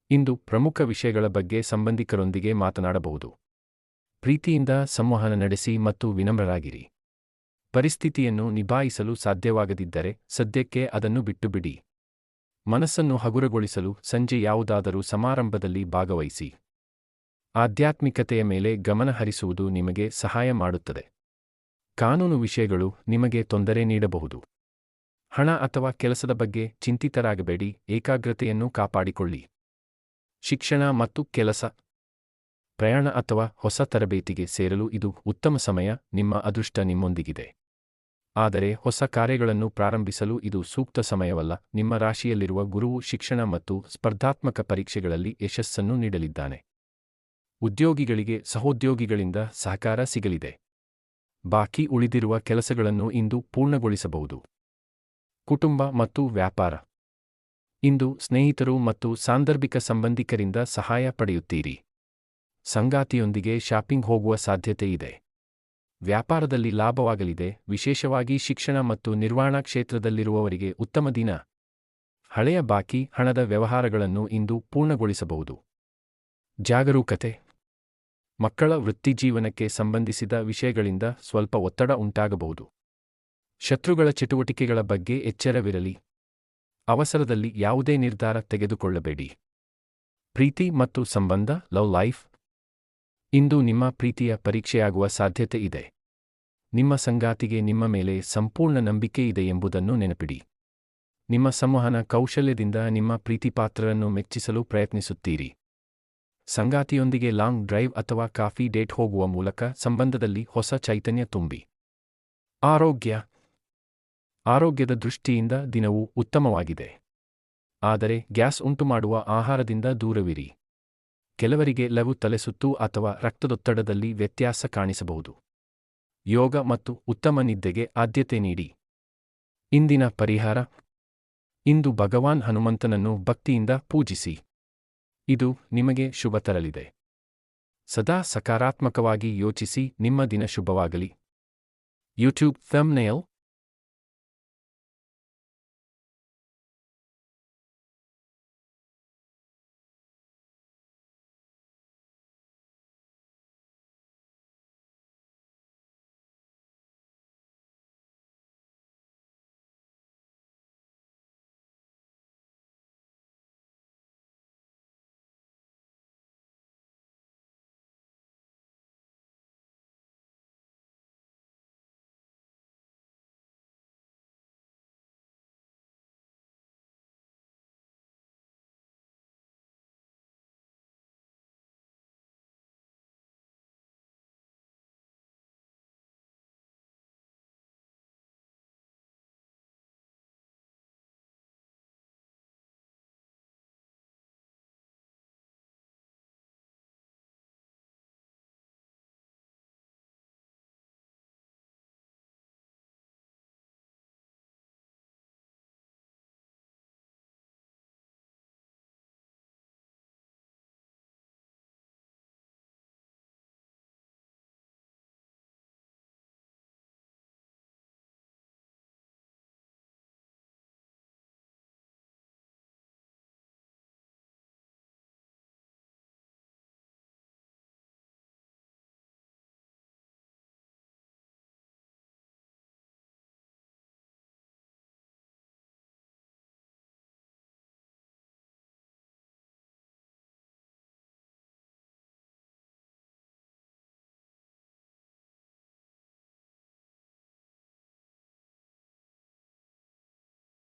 ಇಂದು ಪ್ರಮುಖ ವಿಷಯಗಳ ಬಗ್ಗೆ ಸಂಬಂಧಿಕರೊಂದಿಗೆ ಮಾತನಾಡಬಹುದು. ಪ್ರೀತಿಯಿಂದ ಸಂವಹನ ನಡೆಸಿ ಮತ್ತು ವಿನಮ್ರರಾಗಿರಿ. ಪರಿಸ್ಥಿತಿಯನ್ನು ನಿಭಾಯಿಸಲು ಸಾಧ್ಯವಾಗದಿದ್ದರೆ ಸದ್ಯಕ್ಕೆ ಅದನ್ನು ಬಿಟ್ಟುಬಿಡಿ. ಮನಸ್ಸನ್ನು ಹಗುರಗೊಳಿಸಲು ಸಂಜೆ ಯಾವುದಾದರೂ ಸಮಾರಂಭದಲ್ಲಿ ಭಾಗವಹಿಸಿ. ಆಧ್ಯಾತ್ಮಿಕತೆಯ ಮೇಲೆ ಗಮನ ಹರಿಸುವುದು ನಿಮಗೆ ಸಹಾಯ ಮಾಡುತ್ತದೆ. ಕಾನೂನು ವಿಷಯಗಳು ನಿಮಗೆ ತೊಂದರೆ ನೀಡಬಹುದು. ಹಣ ಅಥವಾ ಕೆಲಸದ ಬಗ್ಗೆ ಚಿಂತಿತರಾಗಬೇಡಿ, ಏಕಾಗ್ರತೆಯನ್ನು ಕಾಪಾಡಿಕೊಳ್ಳಿ. ಶಿಕ್ಷಣ ಮತ್ತು ಕೆಲಸ, ಪ್ರಯಾಣ ಅಥವಾ ಹೊಸ ತರಬೇತಿಗೆ ಸೇರಲು ಇದು ಉತ್ತಮ ಸಮಯ. ನಿಮ್ಮ ಅದೃಷ್ಟ ನಿಮ್ಮೊಂದಿಗಿದೆ. ಆದರೆ ಹೊಸ ಕಾರ್ಯಗಳನ್ನು ಪ್ರಾರಂಭಿಸಲು ಇದು ಸೂಕ್ತ ಸಮಯವಲ್ಲ. ನಿಮ್ಮ ರಾಶಿಯಲ್ಲಿರುವ ಗುರುವು ಶಿಕ್ಷಣ ಮತ್ತು ಸ್ಪರ್ಧಾತ್ಮಕ ಪರೀಕ್ಷೆಗಳಲ್ಲಿ ಯಶಸ್ಸನ್ನು ನೀಡಲಿದ್ದಾನೆ. ಉದ್ಯೋಗಿಗಳಿಗೆ ಸಹೋದ್ಯೋಗಿಗಳಿಂದ ಸಹಕಾರ ಸಿಗಲಿದೆ. ಬಾಕಿ ಉಳಿದಿರುವ ಕೆಲಸಗಳನ್ನು ಇಂದು ಪೂರ್ಣಗೊಳಿಸಬಹುದು. ಕುಟುಂಬ ಮತ್ತು ವ್ಯಾಪಾರ, ಇಂದು ಸ್ನೇಹಿತರು ಮತ್ತು ಸಾಂದರ್ಭಿಕ ಸಂಬಂಧಿಕರಿಂದ ಸಹಾಯ ಪಡೆಯುತ್ತೀರಿ. ಸಂಗಾತಿಯೊಂದಿಗೆ ಶಾಪಿಂಗ್ ಹೋಗುವ ಸಾಧ್ಯತೆ ಇದೆ. ವ್ಯಾಪಾರದಲ್ಲಿ ಲಾಭವಾಗಲಿದೆ, ವಿಶೇಷವಾಗಿ ಶಿಕ್ಷಣ ಮತ್ತು ನಿರ್ವಹಣಾ ಕ್ಷೇತ್ರದಲ್ಲಿರುವವರಿಗೆ ಉತ್ತಮ ದಿನ. ಹಳೆಯ ಬಾಕಿ ಹಣದ ವ್ಯವಹಾರಗಳನ್ನು ಇಂದು ಪೂರ್ಣಗೊಳಿಸಬಹುದು. ಜಾಗರೂಕತೆ, ಮಕ್ಕಳ ವೃತ್ತಿಜೀವನಕ್ಕೆ ಸಂಬಂಧಿಸಿದ ವಿಷಯಗಳಿಂದ ಸ್ವಲ್ಪ ಒತ್ತಡ ಉಂಟಾಗಬಹುದು. ಶತ್ರುಗಳ ಚಟುವಟಿಕೆಗಳ ಬಗ್ಗೆ ಎಚ್ಚರವಿರಲಿ. ಅವಸರದಲ್ಲಿ ಯಾವುದೇ ನಿರ್ಧಾರ ತೆಗೆದುಕೊಳ್ಳಬೇಡಿ. ಪ್ರೀತಿ ಮತ್ತು ಸಂಬಂಧ, ಲವ್ ಲೈಫ್, ಇಂದು ನಿಮ್ಮ ಪ್ರೀತಿಯ ಪರೀಕ್ಷೆಯಾಗುವ ಸಾಧ್ಯತೆ ಇದೆ. ನಿಮ್ಮ ಸಂಗಾತಿಗೆ ನಿಮ್ಮ ಮೇಲೆ ಸಂಪೂರ್ಣ ನಂಬಿಕೆ ಇದೆ ಎಂಬುದನ್ನು ನೆನಪಿಡಿ. ನಿಮ್ಮ ಸಂವಹನ ಕೌಶಲ್ಯದಿಂದ ನಿಮ್ಮ ಪ್ರೀತಿಪಾತ್ರರನ್ನು ಮೆಚ್ಚಿಸಲು ಪ್ರಯತ್ನಿಸುತ್ತೀರಿ. ಸಂಗಾತಿಯೊಂದಿಗೆ ಲಾಂಗ್ ಡ್ರೈವ್ ಅಥವಾ ಕಾಫಿ ಡೇಟ್ ಹೋಗುವ ಮೂಲಕ ಸಂಬಂಧದಲ್ಲಿ ಹೊಸ ಚೈತನ್ಯ ತುಂಬಿ. ಆರೋಗ್ಯದ ದೃಷ್ಟಿಯಿಂದ ದಿನವು ಉತ್ತಮವಾಗಿದೆ. ಆದರೆ ಗ್ಯಾಸ್ ಉಂಟುಮಾಡುವ ಆಹಾರದಿಂದ ದೂರವಿರಿ. ಕೆಲವರಿಗೆ ಲಘು ತಲೆಸುತ್ತು ಅಥವಾ ರಕ್ತದೊತ್ತಡದಲ್ಲಿ ವ್ಯತ್ಯಾಸ ಕಾಣಿಸಬಹುದು. ಯೋಗ ಮತ್ತು ಉತ್ತಮ ನಿದ್ದೆಗೆ ಆದ್ಯತೆ ನೀಡಿ. ಇಂದಿನ ಪರಿಹಾರ: ಇಂದು ಭಗವಾನ್ ಹನುಮಂತನನ್ನು ಭಕ್ತಿಯಿಂದ ಪೂಜಿಸಿ. ಇದು ನಿಮಗೆ ಶುಭ ತರಲಿದೆ. ಸದಾ ಸಕಾರಾತ್ಮಕವಾಗಿ ಯೋಚಿಸಿ. ನಿಮ್ಮ ದಿನ ಶುಭವಾಗಲಿ. YouTube thumbnail